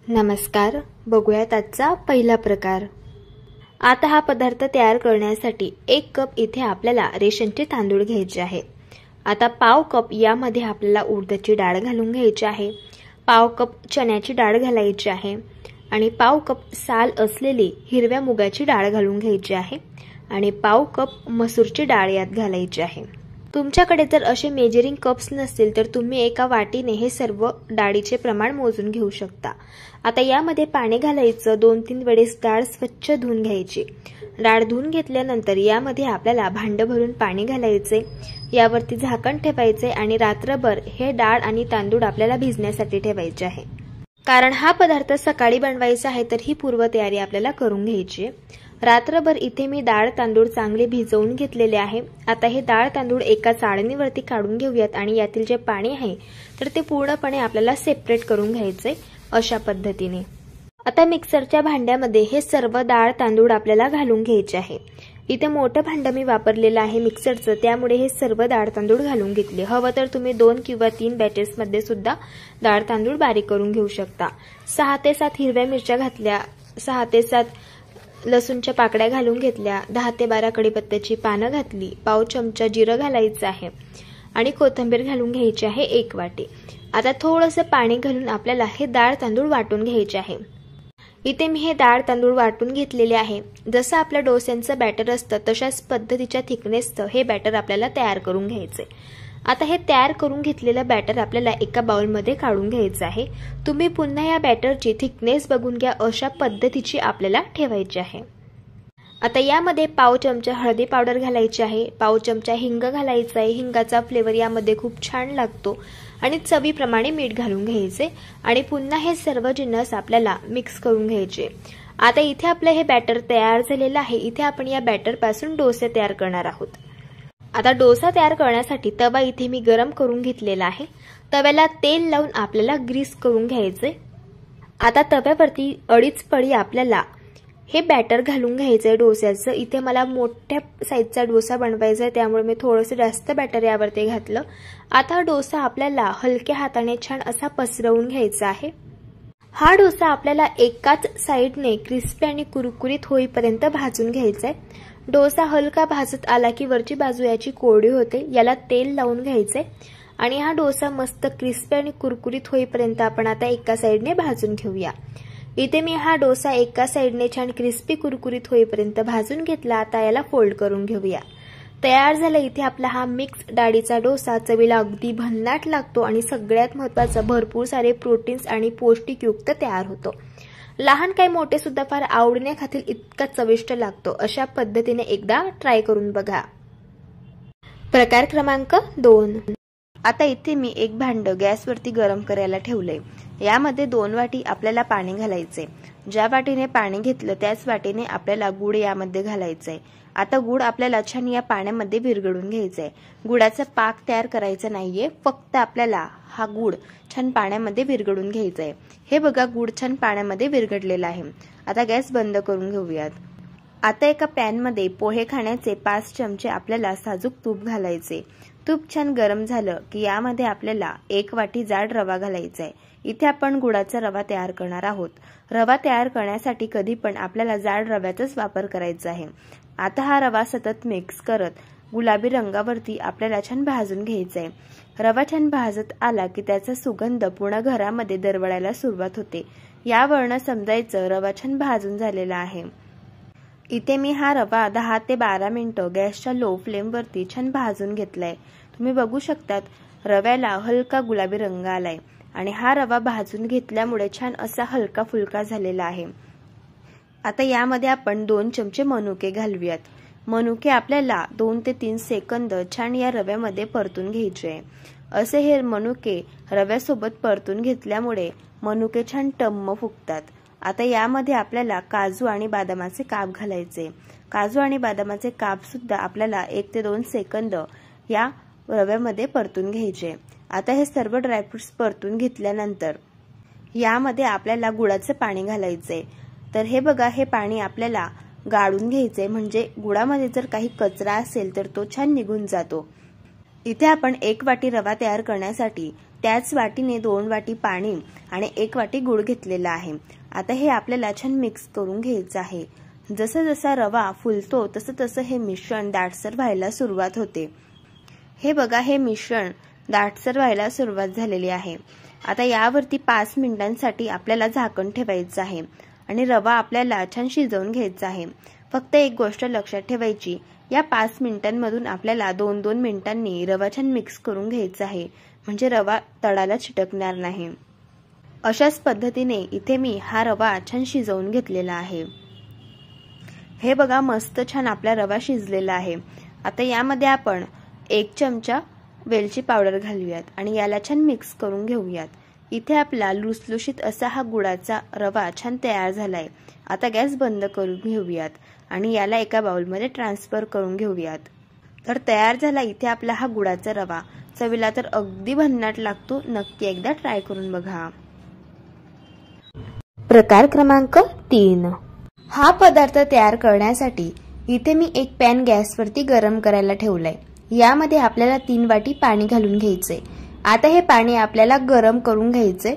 नमस्कार, बघूयात आजचा पहिला प्रकार। आता हा पदार्थ तयार करण्यासाठी 1 कप इथे आपल्याला रेशनचे तांदूळ घ्यायचे आहे। आता पाव कप यामध्ये आपल्याला उडदाची डाळ घालून घ्यायची आहे, पाव कप चण्याची डाळ घालायची आहे आणि पाव कप साल असलेली हिरव्या मुगाची डाळ घालून घ्यायची आहे आणि पाव कप मसूरची डाळ यात घालायची आहे। तुमच्याकडे जर असे मेजरिंग कप्स नसतील तर तुम्ही एका वाटीने हे सर्व डाळीचे प्रमाण मोजून घेऊ शकता। आता यामध्ये पाणी घालायचं, 2-3 वेळेस डाळ स्वच्छ धुवून घ्यायची। डाळ धुवून घेतल्यानंतर यामध्ये आपल्याला भांड भरून पाणी घालायचे, यावरती झाकण ठेवायचे आणि रात्रभर हे डाळ आणि तांदूळ आपल्याला भिजण्यासाठी ठेवायचे आहे। कारण हा पदार्थ सकाळी बनवायचा आहे तर ही पूर्वतयारी आपल्याला करून घ्यायची आहे। रात्रभर इथे मी डाळ तांदूळ चांगले भिजवून घेतलेले आहे। आता हे डाळ तांदूळ एका चाळणीवरती काढून घेऊयात आणि यातील जे पाणी आहे तर ते पूर्णपणे आपल्याला सेपरेट करून घ्यायचे अशा पद्धतीने। आता मिक्सरच्या भांड्यामध्ये हे सर्व डाळ तांदूळ आपल्याला घालून घ्यायचे आहे। इथे मोठं भांड मी वापरलेलं आहे मिक्सरचं, त्यामुळे हे सर्व डाळ तांदूळ घालून घेतले। हवं तर तुम्ही 2 किंवा 3 बॅचेस मध्ये सुद्धा डाळ तांदूळ बारीक करून घेऊ शकता। 6 ते 7 हिरव्या मिरच्या घातल्या, 6 ते 7 लसूणच्या पाकळ्या घालून घेतल्या, 10 ते 12 कढीपत्त्याची पानं घातली, पाव चमचा जिरं घालायचं आहे आणि कोथिंबीर घालून घ्यायची आहे 1 वाटी। आता थोडंसं पाणी घालून आपल्याला हे डाळ तांदूळ वाटून घ्यायचे आहे। इथे मी हे डाळ तांदूळ वाटून घेतलेले आहे। जसं आपल्या डोस्यांचं बॅटर असतं तशाच पद्धतीच्या थिकनेसचं हे बॅटर आपल्याला तयार करून घ्यायचे। आता हे तयार करून घेतलेलं बॅटर आपल्याला एका बाउलमध्ये काढून घ्यायचं आहे। तुम्ही पुन्हा या बॅटरची थिकनेस बघून घ्या, अशा पद्धतीची आपल्याला ठेवायची आहे। आता यामध्ये पाव चमचा हळदी पावडर घालायची आहे, पाव चमचा हिंग घालायचा आहे। हिंगाचा फ्लेवर यामध्ये खूप छान लागतो आणि चवीप्रमाणे मीठ घालून घ्यायचे आणि पुन्हा हे सर्व जिन्नस आपल्याला मिक्स करून घ्यायचे। आता इथे आपलं हे बॅटर तयार झालेलं आहे। इथे आपण या बॅटर पासून डोसे तयार करणार आहोत। आता डोसा तयार करण्यासाठी तवा इथे मी गरम करून घेतलेला आहे। तव्याला तेल लावून आपल्याला ग्रीस करून घ्यायचे। आता तव्यावरती 2.5 पळी आपल्याला हे बॅटर घालून घ्यायचंय डोस्याचं। इथे मला मोठ्या साईजचा डोसा बनवायचा आहे, त्यामुळे मी थोडंसं जास्त बॅटर यावरती घातलं। आता डोसा आपल्याला हलक्या हाताने छान असा पसरवून घ्यायचा आहे। हा डोसा आपल्याला एकाच साइडने क्रिस्पी आणि कुरकुरीत होईपर्यंत भाजून घ्यायचा आहे। डोसा हलका भाजत आला की वरची बाजू याची कोरडी होते, याला तेल लावून घ्यायचे आणि हा डोसा मस्त क्रिस्पी आणि कुरकुरीत होईपर्यंत आपण आता एका साइडने भाजून घेऊया। इथे मी हा डोसा एका साइडने छान क्रिस्पी कुरकुरीत होईपर्यंत भाजून घेतला। आता याला फोल्ड करून घेऊया। तयार झाला इथे आपला हा मिक्स डाळीचा डोसा। चवीला अगदी भन्नाट लागतो आणि सगळ्यात महत्त्वाचं भरपूर सारे प्रोटीन्स आणि पौष्टिकयुक्त तयार होतो। लहान काय मोठे सुद्धा फार आवडीने खातील इतका चविष्ट लागतो। अशा पद्धतीने एकदा ट्राय करून बघा। प्रकार क्रमांक 2। आता इथे मी एक भांड गॅसवरती गरम करायला ठेवलंय। यामध्ये 2 वाटी आपल्याला पाणी घालायचे। ज्या वाटीने पाणी घेतलं त्याच वाटीने आपल्याला गुळ यामध्ये घालायचंय। आता गुळ आपल्याला छान या पाण्यामध्ये विरघळून घ्यायचंय। गुळाचा पाक तयार करायचा नाहीये, फक्त आपल्याला हा गुळ छान पाण्यामध्ये विरघळून घ्यायचंय। हे बघा, गुळ छान पाण्यामध्ये विरघळलेला आहे। आता गॅस बंद करून घेऊयात। आता एका पॅन मध्ये पोहे खाण्याचे 5 चमचे आपल्याला साजूक तूप घालायचे। तूप छान गरम झालं की यामध्ये आपल्याला 1 वाटी जाड रवा घालायचा आहे। इथे आपण गुळाचा रवा तयार करणार आहोत। रवा तयार करण्यासाठी कधी पण आपल्याला जाड रव्याचाच वापर करायचा आहे। आता हा रवा सतत मिक्स करत गुलाबी रंगावरती आपल्याला छान भाजून घ्यायचा आहे। रवा छान भाजत आला की त्याचा सुगंध पूर्ण घरामध्ये दरवळायला सुरुवात होते। यावरून समजायचं रवा छान भाजून झालेला आहे। इथे मी हा रवा 10 ते 12 मिनिटं गॅसच्या लो फ्लेमवरती छान भाजून घेतलाय। तुम्ही बघू शकतात रव्याला हलका गुलाबी रंग आलाय आणि हा रवा भाजून घेतल्यामुळे छान असा हलका फुलका झालेला आहे। आता यामध्ये आपण 2 चमचे मनुके घालूयात। मनुके आपल्याला 2 ते 3 सेकंद छान या रव्यामध्ये परतून घ्यायचे। असे हे मनुके रव्यासोबत परतून घेतल्यामुळे मनुके छान टम्म फुगतात। आता यामध्ये आपल्याला काजू आणि बदामाचे काप घालायचे। काजू आणि बदामाचे काप सुद्धा आपल्याला 1 ते 2 सेकंद या रव्यामध्ये परतून घ्यायचे। आता हे सर्व ड्रायफ्रुट्स परतून घेतल्यानंतर यामध्ये आपल्याला गुळाचं पाणी घालायचंय। तर हे बघा, हे पाणी आपल्याला गाळून घ्यायचंय, म्हणजे गुळामध्ये जर काही कचरा असेल तर तो छान निघून जातो। इथे आपण 1 वाटी रवा तयार करण्यासाठी त्याच वाटीने 2 वाटी पाणी आणि 1 वाटी गूळ घेतलेला आहे। आता हे आपल्याला छान मिक्स करून घ्यायचं आहे। जसं जसा रवा फुलतो तसं तसं हे मिश्रण दाटसर व्हायला सुरुवात होते। हे बघा, हे मिश्रण दाटसर व्हायला सुरुवात झालेली आहे। आता यावरती 5 मिनिटांसाठी आपल्याला झाकण ठेवायचं आहे आणि रवा आपल्याला छान शिजवून घ्यायचा आहे। फक्त एक गोष्ट लक्षात ठेवायची, या 5 मिनिटांमधून आपल्याला 2-2 मिनिटांनी रवा छान मिक्स करून घ्यायचा आहे, म्हणजे रवा तळाला चिटकणार नाही। अशाच पद्धतीने इथे मी हा रवा छान शिजवून घेतलेला आहे। हे बघा, मस्त छान आपला रवा शिजलेला आहे। आता यामध्ये आपण 1 चमचा वेलची पावडर घालूयात आणि याला छान मिक्स करून घेऊयात। इथे आपला लुसलुशीत असा हा गुळाचा रवा छान तयार झालाय। आता गॅस बंद करून घेऊयात आणि याला एका बाउलमध्ये ट्रान्सफर करून घेऊयात। तर तयार झाला इथे आपला हा गुळाचा रवा। चवीला तर अगदी भन्नाट लागतो, नक्की एकदा ट्राय करून बघा। प्रकार क्रमांक 3। हा पदार्थ तयार करण्यासाठी इथे मी एक पॅन गॅसवरती गरम करायला ठेवलाय। यामध्ये आपल्याला 3 वाटी पाणी घालून घ्यायचंय। आता हे पाणी आपल्याला गरम करून घ्यायचंय।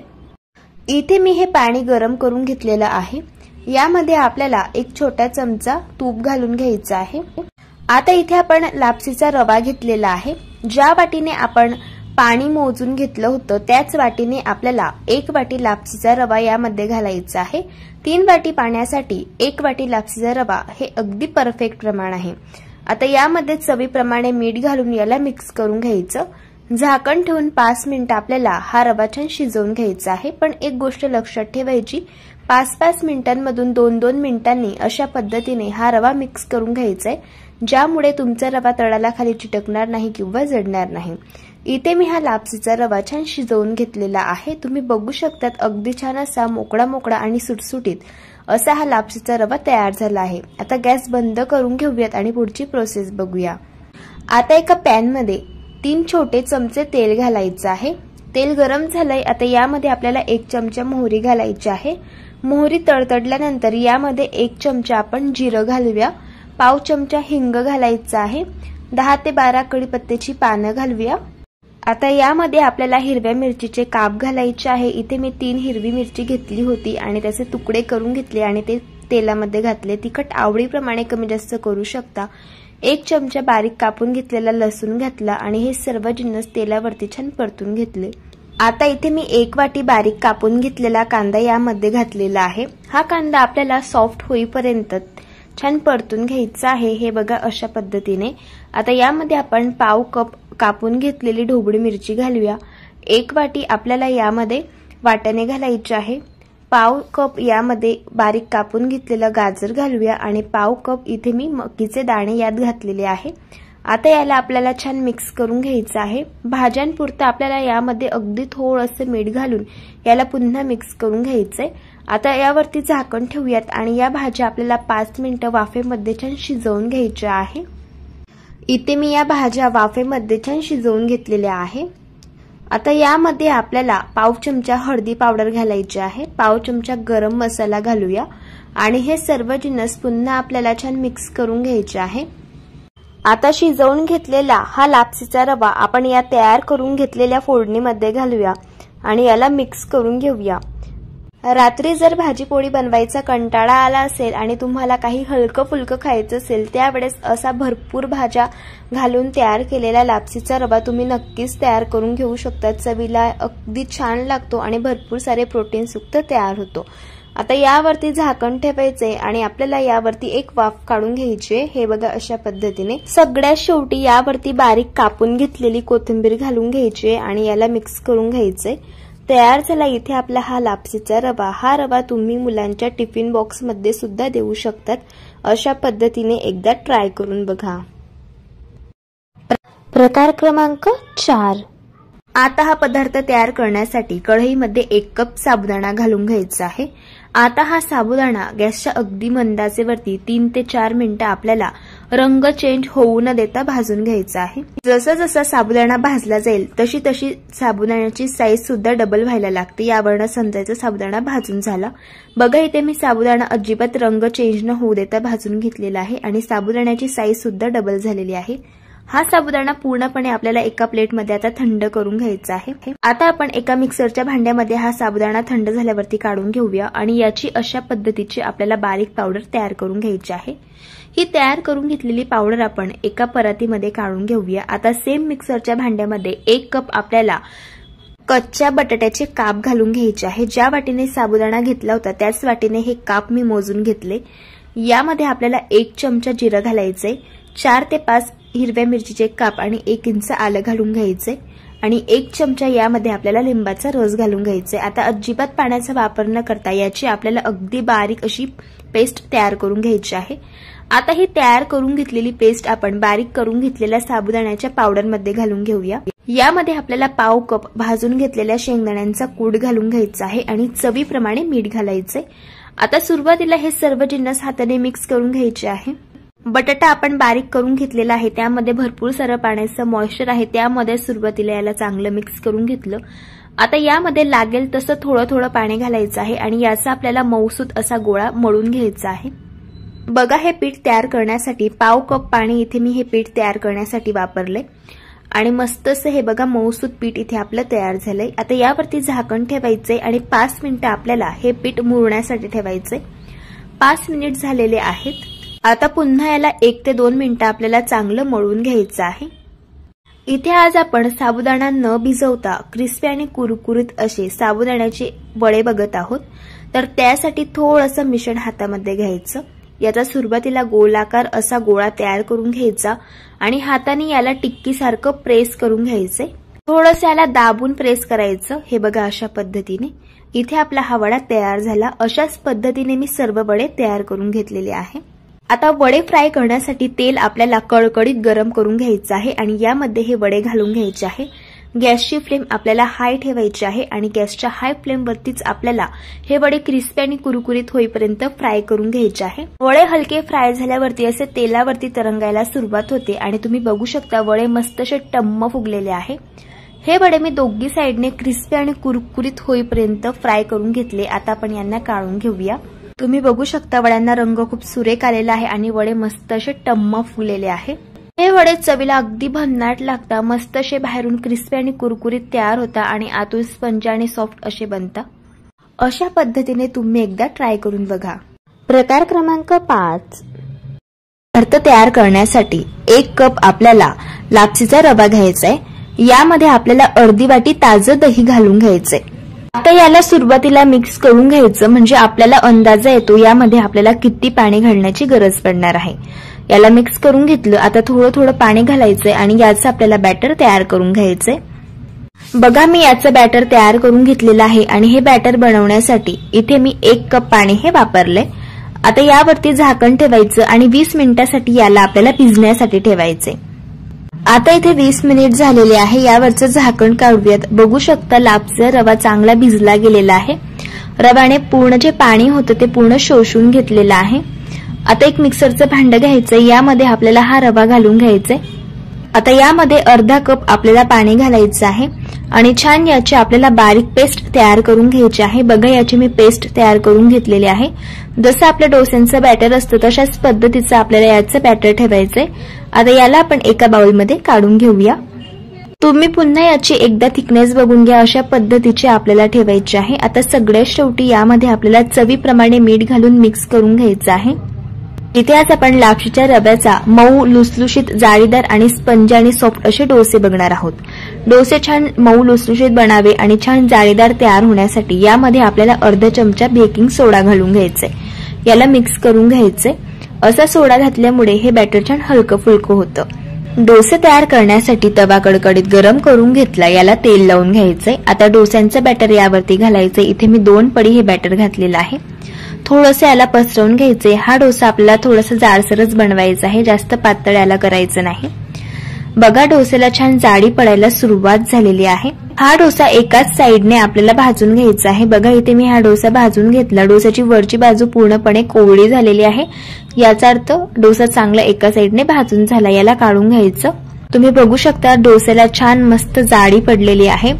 इथे मी हे पाणी गरम करून घेतलेलं आहे। यामध्ये आपल्याला 1 छोटा चमचा तूप घालून घ्यायचं आहे। आता इथे आपण लापसीचा रवा घेतलेला आहे। ज्या वाटीने आपण पाणी मोजून घेतलं होतं त्याच वाटीने आपल्याला 1 वाटी लापसीचा रवा यामध्ये घालायचा आहे। 3 वाटी पाण्यासाठी 1 वाटी लापसीचा रवा हे अगदी परफेक्ट प्रमाण आहे। आता यामध्ये चवीप्रमाणे मीठ घालून याला मिक्स करून घ्यायचं। झाकण ठेवून 5 मिनिटं आपल्याला हा रवा छान शिजवून घ्यायचा आहे। पण एक गोष्ट लक्षात ठेवायची, 5-5 मिनिटांमधून 2-2 मिनिटांनी अशा पद्धतीने हा रवा मिक्स करून घ्यायचा आहे, ज्यामुळे तुमचा रवा तळाला खाली चिटकणार नाही किंवा जळणार नाही। इथे मी हा लापसीचा रवा छान शिजवून घेतलेला आहे। तुम्ही बघू शकतात, अगदी छान असा मोकळा मोकळा आणि सुटसुटीत असा हा लापसीचा रवा तयार झाला आहे। आता गॅस बंद करून घेऊयात आणि पुढची प्रोसेस बघूया। आता एका पॅन मध्ये 3 छोटे चमचे तेल घालायचं आहे। तेल गरम झालंय। आता यामध्ये आपल्याला 1 चमचा मोहरी घालायची आहे। मोहरी तडतडल्यानंतर यामध्ये 1 चमचा आपण जिरं घालूया। पाव चमचा हिंग घालायचा आहे। 10 ते 12 कढीपत्त्याची पानं घालूया। आता यामध्ये आपल्याला हिरव्या मिरचीचे काप घालायचे आहे। इथे मी 3 हिरवी मिरची घेतली होती आणि त्याचे तुकडे करून घेतले आणि ते तेलामध्ये घातले। तिखट आवडीप्रमाणे कमी जास्त करू शकता। 1 चमचा बारीक कापून घेतलेला लसूण घातला आणि हे सर्व जिन्नस तेलावरती छान परतून घेतले। आता इथे मी 1 वाटी बारीक कापून घेतलेला कांदा यामध्ये घातलेला आहे। हा कांदा आपल्याला सॉफ्ट होईपर्यंत छान परतून घ्यायचा आहे। हे बघा, अशा पद्धतीने। आता यामध्ये आपण पाव कप कापून घेतलेली ढोबळी मिरची घालूया। 1 वाटी आपल्याला यामध्ये वाटाणे घालायचे आहे। पाव कप यामध्ये बारीक कापून घेतलेलं गाजर घालूया आणि पाव कप इथे मी मकीचे दाणे यात घातलेले आहे। आता याला आपल्याला छान मिक्स करून घ्यायचं आहे। भाज्यांपुरतं आपल्याला यामध्ये अगदी थोडंसं मीठ घालून याला पुन्हा मिक्स करून घ्यायचंय। आता यावरती झाकण ठेवूयात आणि या भाज्या आपल्याला 5 मिनिटं वाफेमध्ये छान शिजवून घ्यायच्या आहे। इथे मी या भाज्या वाफेमध्ये छान शिजवून घेतलेल्या आहे। आता यामध्ये आपल्याला पाव चमचा हळदी पावडर घालायची आहे। पाव चमचा गरम मसाला घालूया आणि हे सर्व जिन्नस पुन्हा आपल्याला छान मिक्स करून घ्यायचे आहे। आता शिजवून घेतलेला हा लापसीचा रवा आपण या तयार करून घेतलेल्या फोडणीमध्ये घालूया आणि याला मिक्स करून घेऊया। रात्री जर भाजी पोळी बनवायचा कंटाळा आला असेल आणि तुम्हाला काही हलकं फुलकं खायचं असेल, त्यावेळेस असा भरपूर भाज्या घालून तयार केलेला लापसीचा रवा तुम्ही नक्कीच तयार करून घेऊ शकता। चवीला अगदी छान लागतो आणि भरपूर सारे प्रोटीन्स युक्त तयार होतो। आता यावरती झाकण ठेवायचे आणि आपल्याला यावरती एक वाफ काढून घ्यायची। हे बघा, अशा पद्धतीने। सगळ्यात शेवटी यावरती बारीक कापून घेतलेली कोथिंबीर घालून घ्यायची आणि याला मिक्स करून घ्यायचे। तयार झाला इथे आपला हा लापसीचा रवा। हा रवा तुम्ही मुलांच्या टिफिन बॉक्स मध्ये सुद्धा देऊ शकतात। अशा पद्धतीने एकदा ट्राय करून बघा। प्रकार क्रमांक 4। आता हा पदार्थ तयार करण्यासाठी कढईमध्ये 1 कप साबुदाणा घालून घ्यायचा आहे। आता हा साबुदाणा गॅसच्या अगदी मंद आचेवरती 3 ते 4 मिनिटं आपल्याला रंग चेंज होऊ न देता भाजून घ्यायचा आहे। जसं जसं साबुदाणा भाजला जाईल तशी तशी साबुदाण्याची साईज सुद्धा डबल व्हायला लागते। यावरून समजायचं साबुदाणा भाजून झाला। बघा, इथे मी साबुदाणा अजिबात रंग चेंज न होऊ देता भाजून घेतलेला आहे आणि साबुदाण्याची साईज सुद्धा डबल झालेली आहे। हा साबुदाणा पूर्णपणे आपल्याला एका प्लेटमध्ये आता थंड करून घ्यायचा आहे। आता आपण एका मिक्सरच्या भांड्यामध्ये हा साबुदाणा थंड झाल्यावरती काढून घेऊया आणि याची अशा पद्धतीची आपल्याला बारीक पावडर तयार करून घ्यायची आहे। ही तयार करून घेतलेली पावडर आपण एका परातीमध्ये काढून घेऊया। आता सेम मिक्सरच्या भांड्यामध्ये 1 कप आपल्याला कच्च्या बटाट्याचे काप घालून घ्यायचे आहे। ज्या वाटीने साबुदाणा घेतला होता त्याच वाटीने हे काप मी मोजून घेतले। यामध्ये आपल्याला 1 चमचा जिरं घालायचे, 4 ते 5 हिरव्या मिरचीचे काप आणि 1 इंच आलं घालून घ्यायचे आणि 1 चमचा यामध्ये आपल्याला लिंबाचा रस घालून घ्यायचे। आता अजिबात पाण्याचा वापर न करता याची आपल्याला अगदी बारीक अशी पेस्ट तयार करून घ्यायची आहे। आता ही तयार करून घेतलेली पेस्ट आपण बारीक करून घेतलेल्या साबुदाण्याच्या पावडरमध्ये घालून घेऊया। यामध्ये आपल्याला पाव कप भाजून घेतलेल्या शेंगदाण्यांचा कूट घालून घ्यायचा आहे आणि चवीप्रमाणे मीठ घालायचे। आता सुरुवातीला हे सर्व जिन्नस हाताने मिक्स करून घ्यायचे आहे। बटाटा आपण बारीक करून घेतलेला आहे, त्यामध्ये भरपूर सारं पाण्याचं मॉइश्चर आहे, त्यामध्ये सुरुवातीला याला चांगलं मिक्स करून घेतलं। आता यामध्ये लागेल तसं थोडं थोडं पाणी घालायचं आहे आणि याचा आपल्याला मऊसूत असा गोळा मळून घ्यायचा आहे। बघा, हे पीठ तयार करण्यासाठी पाव कप पाणी इथे मी हे पीठ तयार करण्यासाठी वापरले आणि मस्त असं हे बघा मऊसूत पीठ इथे आपलं तयार झालंय। आता यावरती झाकण ठेवायचे आणि 5 मिनिटं आपल्याला हे पीठ मुरण्यासाठी ठेवायचे। 5 मिनिट झालेले आहेत। आता पुन्हा याला 1 ते 2 मिनिटं आपल्याला चांगलं मळून घ्यायचं आहे। इथे आज आपण साबुदाणा न भिजवता क्रिस्पी आणि कुरकुरीत असे साबुदाण्याचे वडे बघत आहोत। तर त्यासाठी थोडंसं मिश्रण हातामध्ये घ्यायचं। याचा सुरुवातीला गोलाकार असा गोळा तयार करून घ्यायचा आणि हाताने याला टिक्कीसारखं प्रेस करून घ्यायचे। थोडंसं याला दाबून प्रेस करायचं। हे बघा, अशा पद्धतीने इथे आपला हा वडा तयार झाला। अशाच पद्धतीने मी सर्व वडे तयार करून घेतलेले आहे। आता वडे फ्राय करण्यासाठी तेल आपल्याला कडकडीत गरम करून घ्यायचं आहे आणि यामध्ये हे वडे घालून घ्यायचे आहे। गॅसची फ्लेम आपल्याला हाय ठेवायची आहे आणि गॅसच्या हाय फ्लेमवरतीच आपल्याला हे वडे क्रिस्पी आणि कुरकुरीत होईपर्यंत फ्राय करून घ्यायचे आहे। वडे हलके फ्राय झाल्यावरती असे तेलावरती तरंगायला सुरुवात होते आणि तुम्ही बघू शकता वडे मस्त असे टम्म फुगलेले आहे। हे वडे मी दोघी साइडने क्रिस्पी आणि कुरकुरीत होईपर्यंत फ्राय करून घेतले। आता आपण यांना काढून घेऊया। तुम्ही बघू शकता वड्यांना रंग खूप सुरेख आलेला आहे आणि वडे मस्त असे टम्म फुगलेले आहे। हे वडे चवीला अगदी भन्नाट लागतात, मस्त असे बाहेरून क्रिस्पी आणि कुरकुरीत तयार होता आणि आतून स्पंज आणि सॉफ्ट असे बनतात। अशा पद्धतीने तुम्ही एकदा ट्राय करून बघा। प्रकार क्रमांक 5, पदार्थ तयार करण्यासाठी 1 कप आपल्याला लापसीचा रवा घ्यायचा आहे। यामध्ये आपल्याला अर्धी वाटी ताजं दही घालून घ्यायचंय। आता याला सुरुवातीला मिक्स करून घ्यायचं, म्हणजे आपल्याला अंदाजा येतो यामध्ये आपल्याला किती पाणी घालण्याची गरज पडणार आहे। याला मिक्स करून घेतलं। आता थोडं थोडं पाणी घालायचंय आणि याचं आपल्याला बॅटर तयार करून घ्यायचंय। बघा, मी याचं बॅटर तयार करून घेतलेलं आहे आणि हे बॅटर बनवण्यासाठी इथे मी 1 कप पाणी हे वापरले। आता यावरती झाकण ठेवायचं आणि 20 मिनिटांसाठी याला आपल्याला भिजण्यासाठी ठेवायचे। आता इथे 20 मिनिट झालेले आहे। यावरचं झाकण काढूयात। बघू शकता लापसीचा रवा चांगला भिजला गेलेला आहे। रव्याने पूर्ण जे पाणी होतं ते पूर्ण शोषून घेतलेलं आहे। आता एक मिक्सरचं भांडं घ्यायचं, यामध्ये आपल्याला हा रवा घालून घ्यायचा। आता यामध्ये अर्धा कप आपल्याला पाणी घालायचं आहे आणि छान याची आपल्याला बारीक पेस्ट तयार करून घ्यायची आहे। बघा, याची मी पेस्ट तयार करून घेतलेली आहे। जसं आपल्या डोस्यांचं बॅटर असतं तशाच पद्धतीचं आपल्याला याचं बॅटर ठेवायचंय। आता याला आपण एका बाउलमध्ये काढून घेऊया। तुम्ही पुन्हा याची एकदा थिकनेस बघून घ्या। अशा पद्धतीची आपल्याला ठेवायची आहे। आता सगळ्यात शेवटी यामध्ये आपल्याला चवीप्रमाणे मीठ घालून मिक्स करून घ्यायचं आहे। इथे आज आपण लापशीच्या रव्याचा मऊ, लुसलुशीत, जाळीदार आणि स्पंज आणि सॉफ्ट असे डोसे बघणार आहोत। डोसे छान मऊ लुसलुशीत बनावे आणि छान जाळीदार तयार होण्यासाठी यामध्ये आपल्याला अर्धा चमचा बेकिंग सोडा घालून घ्यायचे। याला मिक्स करून घ्यायचे। असा सोडा घातल्यामुळे हे बॅटर छान हलकं फुलकं होतं। डोसे तयार करण्यासाठी तवा कडकडीत गरम करून घेतला, याला तेल लावून घ्यायचे। आता डोस्यांचं बॅटर यावरती घालायचे। इथे मी 2 पडी हे बॅटर घातलेलं आहे। थोडंसं याला पसरवून घ्यायचे। हा डोसा आपल्याला थोडासा जाडसरच बनवायचा आहे, जास्त पातळ याला करायचं नाही। बघा, डोस्याला छान जाडी पडायला सुरुवात झालेली आहे। हा डोसा एकाच साइडने आपल्याला भाजून घ्यायचा आहे। बघा, इथे मी हा डोसा भाजून घेतला। डोस्याची वरची बाजू पूर्णपणे कोरडी झालेली आहे, याचा अर्थ डोसा चांगला एका साइडने भाजून झाला। याला काढून घ्यायचं। तुम्ही बघू शकता डोस्याला छान मस्त जाडी पडलेली आहे।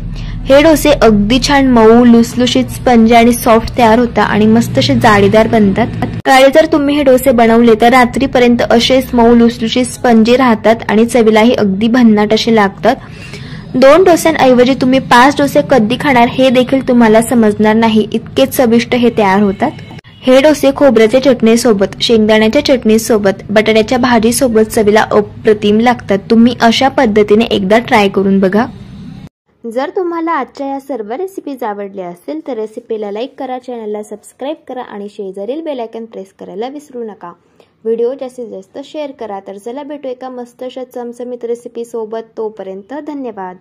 हे डोसे अगदी छान मऊ, लुसलुशीत, स्पंज आणि सॉफ्ट तयार होतात आणि मस्त असे जाळीदार बनतात। सकाळी जर तुम्ही हे डोसे बनवले तर रात्रीपर्यंत असेच मऊ लुसलुशीत स्पंजी राहतात आणि चवीलाही अगदी भन्नाट असे लागतात. 2 डोस्यांऐवजी तुम्ही 5 डोसे कधी खाणार हे देखील तुम्हाला समजणार नाही, इतके चविष्ट हे तयार होतात. हे डोसे खोबऱ्याच्या चटणीसोबत, शेंगदाण्याच्या चटणीसोबत, बटाट्याच्या भाजीसोबत चवीला अप्रतिम लागतात. तुम्ही अशा पद्धतीने एकदा ट्राय करून बघा. जर तुम्हाला आजच्या या सर्व रेसिपीज आवडल्या असेल तर रेसिपीला लाईक करा, चॅनलला सबस्क्राईब करा आणि शेजारील बेल आयकॉन प्रेस करायला विसरू नका. व्हिडिओ जास्तीत जास्त शेअर करा. तर चला भेटू एका मस्त अशा चमचमीत रेसिपी सोबत. तोपर्यंत धन्यवाद.